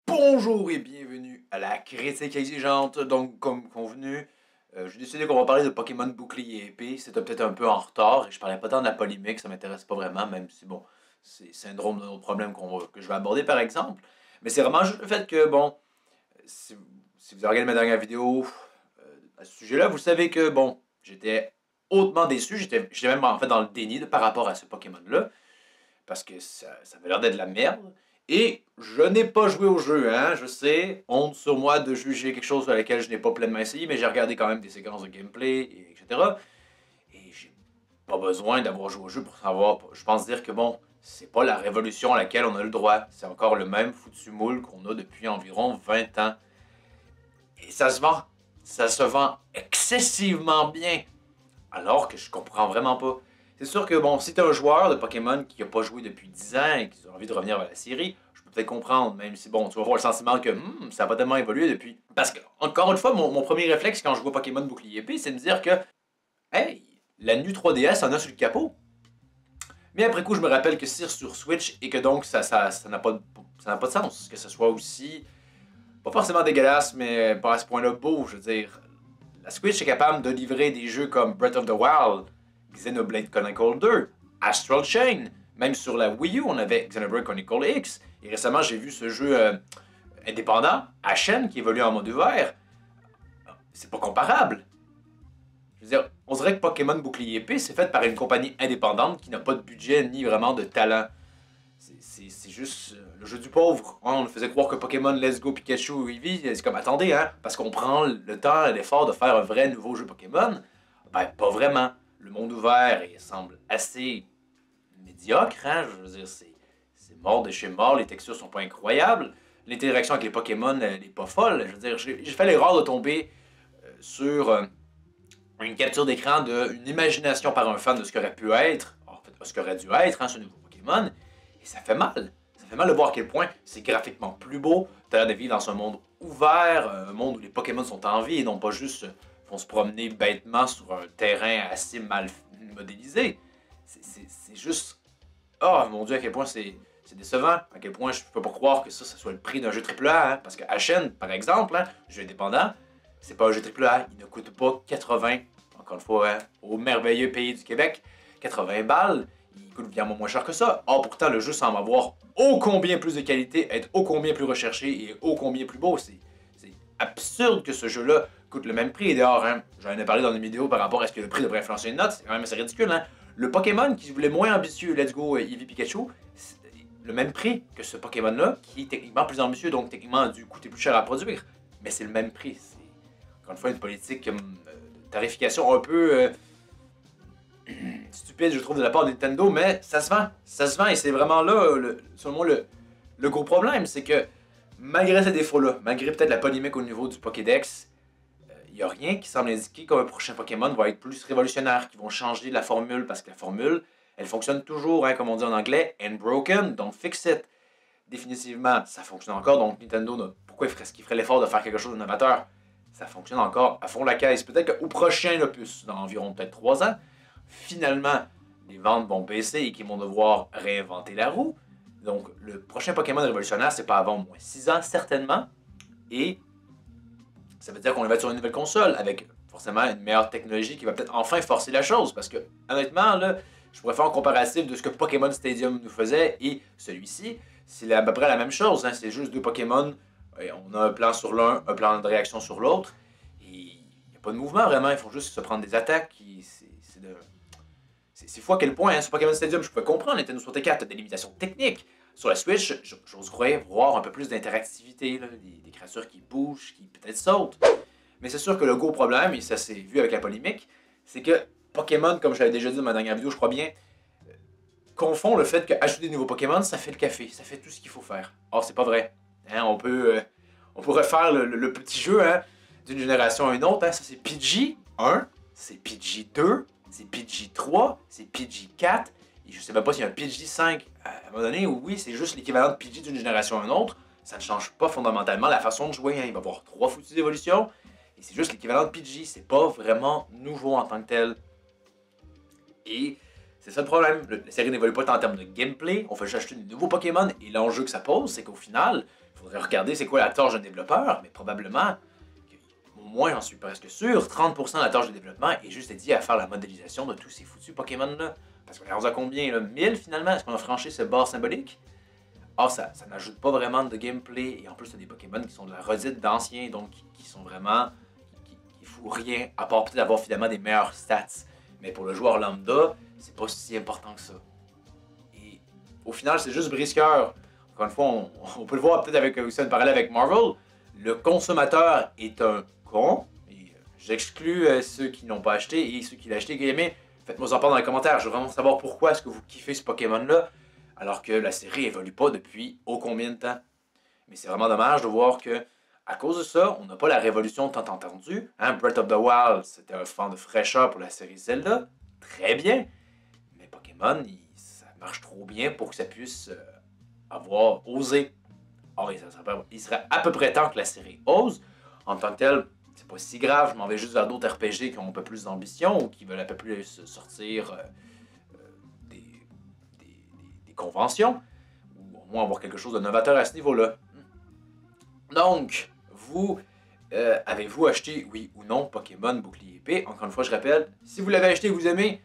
Bonjour et bienvenue à la critique exigeante. Donc, comme convenu, j'ai décidé qu'on va parler de Pokémon Bouclier et Épée. C'était peut-être un peu en retard et je parlais pas tant de la polémique, ça m'intéresse pas vraiment, même si bon, c'est syndrome d'un autre problème que je vais aborder par exemple. Mais c'est vraiment juste le fait que, bon, si, si vous avez regardé ma dernière vidéo à ce sujet-là, vous savez que, bon, j'étais hautement déçu, j'étais même en fait dans le déni par rapport à ce Pokémon-là, parce que ça avait l'air d'être de la merde. Et je n'ai pas joué au jeu, hein, je sais, honte sur moi de juger quelque chose sur lequel je n'ai pas pleinement essayé, mais j'ai regardé quand même des séquences de gameplay, etc. Et j'ai pas besoin d'avoir joué au jeu pour savoir. Je pense dire que bon, c'est pas la révolution à laquelle on a le droit. C'est encore le même foutu moule qu'on a depuis environ 20 ans. Et ça se vend. Ça se vend excessivement bien. Alors que je comprends vraiment pas. C'est sûr que bon, si t'es un joueur de Pokémon qui a pas joué depuis 10 ans et qui a envie de revenir vers la série, je peux peut-être comprendre, même si bon, tu vas avoir le sentiment que ça a pas tellement évolué depuis. Parce que, encore une fois, mon premier réflexe quand je vois Pokémon Bouclier Épée, c'est de me dire que, hey, la Nu 3DS en a sur le capot. Mais après coup, je me rappelle que c'est sur Switch et que donc ça n'a pas, ça n'a pas de sens. Que ce soit aussi, pas forcément dégueulasse, mais pas à ce point-là beau, je veux dire. La Switch est capable de livrer des jeux comme Breath of the Wild, Xenoblade Chronicle 2, Astral Chain. Même sur la Wii U, on avait Xenoblade Chronicle X. Et récemment, j'ai vu ce jeu indépendant, Ashen, qui évolue en mode ouvert. C'est pas comparable. Je veux dire, on dirait que Pokémon Bouclier Épée, c'est fait par une compagnie indépendante qui n'a pas de budget ni vraiment de talent. C'est juste le jeu du pauvre. On nous faisait croire que Pokémon Let's Go Pikachu ou Eevee, c'est comme attendez, hein, parce qu'on prend le temps et l'effort de faire un vrai nouveau jeu Pokémon. Ben, pas vraiment. Le monde ouvert il semble assez médiocre, hein. Je veux dire, c'est mort de chez mort, les textures sont pas incroyables. L'interaction avec les Pokémon, elle est pas folle. Je veux dire, j'ai fait l'erreur de tomber sur une capture d'écran d'une imagination par un fan de ce qu'aurait pu être, en fait, ce qu'aurait dû être, hein, ce nouveau Pokémon. Et ça fait mal. Ça fait mal de voir à quel point c'est graphiquement plus beau. T'as l'air de vivre dans un monde ouvert, un monde où les Pokémon sont en vie et non pas juste vont se promener bêtement sur un terrain assez mal modélisé. C'est juste... Oh mon dieu, à quel point c'est décevant. À quel point je peux pas croire que ça soit le prix d'un jeu AAA. Hein? Parce que Ashen, par exemple, hein, jeu indépendant, c'est pas un jeu AAA. Il ne coûte pas 80, encore une fois, hein, au merveilleux pays du Québec, 80 balles. Il coûte bien moins cher que ça. Or, pourtant, le jeu semble avoir ô combien plus de qualité, être ô combien plus recherché et ô combien plus beau. C'est absurde que ce jeu-là coûte le même prix. Et d'ailleurs, hein, j'en ai parlé dans une vidéo par rapport à ce que le prix devrait influencer une note. C'est quand même assez ridicule. Hein? Le Pokémon qui voulait moins ambitieux, Let's Go Eevee Pikachu, le même prix que ce Pokémon-là, qui est techniquement plus ambitieux, donc techniquement a dû coûter plus cher à produire. Mais c'est le même prix. C'est, encore une fois, une politique de tarification un peu stupide, je trouve, de la part de Nintendo, mais ça se vend. Ça se vend et c'est vraiment là, selon moi, le gros problème. C'est que malgré ces défauts-là, malgré peut-être la polémique au niveau du Pokédex, il n'y a rien qui semble indiquer qu'un prochain Pokémon va être plus révolutionnaire, qu'ils vont changer la formule, parce que la formule, elle fonctionne toujours, hein, comme on dit en anglais, and broken, don't fix it. Définitivement, ça fonctionne encore, donc Nintendo, pourquoi est-ce qu'il ferait l'effort de faire quelque chose d'innovateur? Ça fonctionne encore à fond la caisse. Peut-être qu'au prochain opus, dans environ peut-être 3 ans, finalement, les ventes vont baisser et qu'ils vont devoir réinventer la roue. Donc, le prochain Pokémon révolutionnaire, c'est pas avant au moins 6 ans, certainement. Et ça veut dire qu'on va être sur une nouvelle console avec forcément une meilleure technologie qui va peut-être enfin forcer la chose. Parce que, honnêtement, là, je pourrais faire un comparatif de ce que Pokémon Stadium nous faisait et celui-ci. C'est à peu près la même chose. Hein? C'est juste deux Pokémon. Et on a un plan sur l'un, un plan de réaction sur l'autre. Et il n'y a pas de mouvement vraiment. Il faut juste se prendre des attaques. C'est fou à quel point, hein, sur Pokémon Stadium, je pouvais comprendre, Nintendo 64 a des limitations techniques. Sur la Switch, j'ose croire voir un peu plus d'interactivité, des créatures qui bougent, qui peut-être sautent. Mais c'est sûr que le gros problème, et ça s'est vu avec la polémique, c'est que Pokémon, comme je l'avais déjà dit dans ma dernière vidéo, je crois bien, confond le fait qu'ajouter des nouveaux Pokémon, ça fait le café, ça fait tout ce qu'il faut faire. Or, c'est pas vrai. Hein, on peut refaire le petit jeu hein, d'une génération à une autre. Hein. Ça, c'est PG 1, c'est PG 2, c'est PG 3, c'est PG 4. Et je sais même pas s'il y a un PG 5 à un moment donné, ou oui, c'est juste l'équivalent de PG d'une génération à une autre. Ça ne change pas fondamentalement la façon de jouer. Hein. Il va y avoir 3 foutues évolutions. Et c'est juste l'équivalent de PG. C'est pas vraiment nouveau en tant que tel. Et c'est ça le problème. La série n'évolue pas tant en termes de gameplay. On fait juste acheter de nouveaux Pokémon. Et l'enjeu que ça pose, c'est qu'au final, il faudrait regarder c'est quoi la tâche d'un développeur, mais probablement, au moins j'en suis presque sûr, 30% de la tâche de développement est juste dédiée à faire la modélisation de tous ces foutus Pokémon-là. Parce qu'on est rendu à combien, là? 1000 finalement? Est-ce qu'on a franchi ce bar symbolique? Ah, ça n'ajoute pas vraiment de gameplay, et en plus, c'est des Pokémon qui sont de la redite d'anciens, donc qui sont vraiment... qui font rien, à part peut-être avoir finalement des meilleures stats. Mais pour le joueur lambda, c'est pas si important que ça. Et au final, c'est juste brisqueur. Encore une fois, on peut le voir peut-être avec aussi un parallèle avec Marvel. Le consommateur est un con. J'exclus ceux qui n'ont pas acheté et ceux qui l'ont acheté et qui aimé. Faites-moi en part dans les commentaires. Je veux vraiment savoir pourquoi est-ce que vous kiffez ce Pokémon-là alors que la série évolue pas depuis ô combien de temps. Mais c'est vraiment dommage de voir que à cause de ça, on n'a pas la révolution tant entendue. Hein? Breath of the Wild, c'était un vent de fraîcheur pour la série Zelda. Très bien. Mais Pokémon, ça marche trop bien pour que ça puisse avoir osé. Or, il serait à peu près temps que la série ose. En tant que telle, c'est pas si grave. Je m'en vais juste vers d'autres RPG qui ont un peu plus d'ambition ou qui veulent un peu plus sortir des conventions. Ou au moins avoir quelque chose de novateur à ce niveau-là. Donc, vous, avez-vous acheté, oui ou non, Pokémon Bouclier Épée? Encore une fois, je rappelle, si vous l'avez acheté et que vous aimez,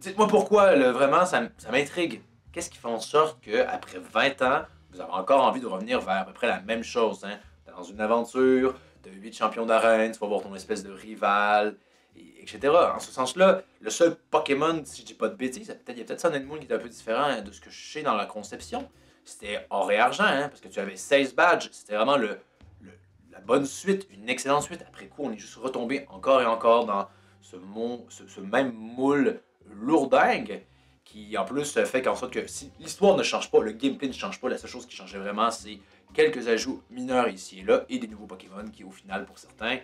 dites-moi pourquoi, vraiment, ça m'intrigue. Qu'est-ce qui fait en sorte qu'après 20 ans, vous avez encore envie de revenir vers à peu près la même chose, hein? Dans une aventure de 8 champions d'arène, tu vas voir ton espèce de rival, etc. En ce sens-là, le seul Pokémon, si je dis pas de bêtises, il y a peut-être Sun and Moon qui est un peu différent de ce que je sais dans la conception. C'était or et argent, hein, parce que tu avais 16 badges. C'était vraiment la bonne suite, une excellente suite. Après coup, on est juste retombé encore et encore dans ce même moule lourdingue qui, en plus, fait qu'en sorte que si l'histoire ne change pas, le gameplay ne change pas, la seule chose qui changeait vraiment, c'est quelques ajouts mineurs ici et là et des nouveaux Pokémon qui, au final, pour certains,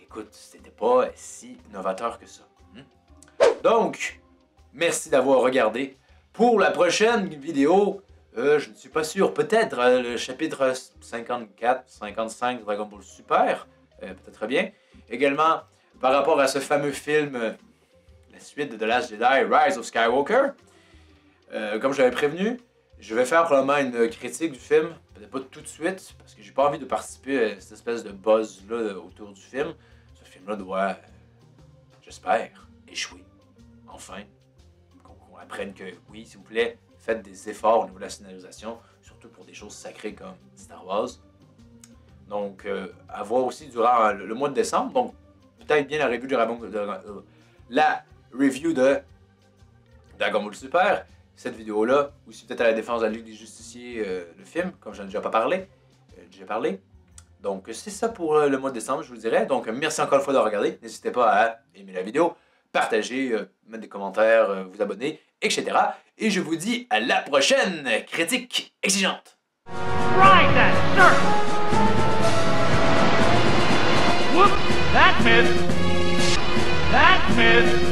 écoute, c'était pas si novateur que ça. Donc, merci d'avoir regardé. Pour la prochaine vidéo, je ne suis pas sûr, peut-être le chapitre 54, 55 de Dragon Ball Super, peut-être bien. Également, par rapport à ce fameux film, la suite de The Last Jedi, Rise of Skywalker, comme j'avais prévenu, je vais faire probablement une critique du film, peut-être pas tout de suite, parce que j'ai pas envie de participer à cette espèce de buzz-là autour du film. Ce film-là doit, j'espère, échouer. Enfin, qu'on apprenne que, oui, s'il vous plaît, faites des efforts au niveau de la scénarisation, surtout pour des choses sacrées comme Star Wars. Donc, à voir aussi durant le mois de décembre. Donc, peut-être bien la review de Dragon Ball Super. Cette vidéo-là, aussi peut-être à la défense de la Ligue des Justiciers, le film, comme j'en ai déjà parlé. Donc, c'est ça pour le mois de décembre, je vous dirais. Donc, merci encore une fois de regarder. N'hésitez pas à aimer la vidéo, partager, mettre des commentaires, vous abonner, etc. Et je vous dis à la prochaine critique exigeante. Right, Whoop, that missed. That missed.